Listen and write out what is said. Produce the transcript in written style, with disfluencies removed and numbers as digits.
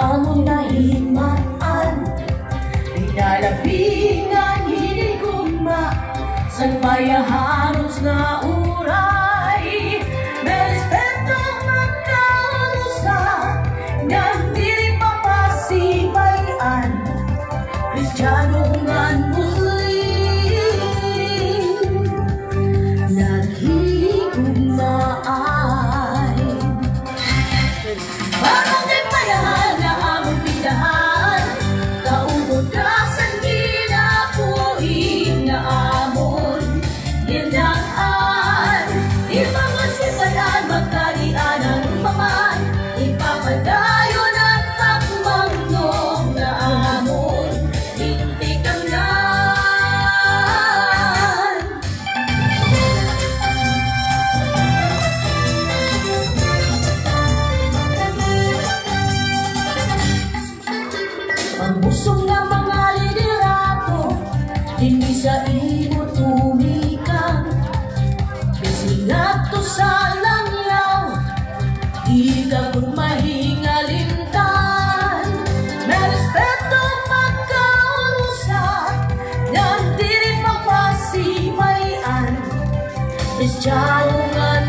amon nahimaan, pinalabingan hinigugma, san payahanos na uray, may respeto magkarusa, nang dili papasibayan, Kristiyano ngan Muslim, naghigugmaan. Parang di payahan na among pindahan, kaubod ka sa ginapuhin na amon gindaan. Ipamasipayan, magkalian ang paman, ipapadayon at takmangnog na amon intikangan. Pambusong na mga liderato, hindi sa imo tumikang, kasi nga to sa langyaw, di ka kung mahingalintan. May respeto magkarusa, nang dili papasibayan, Kristiyano nga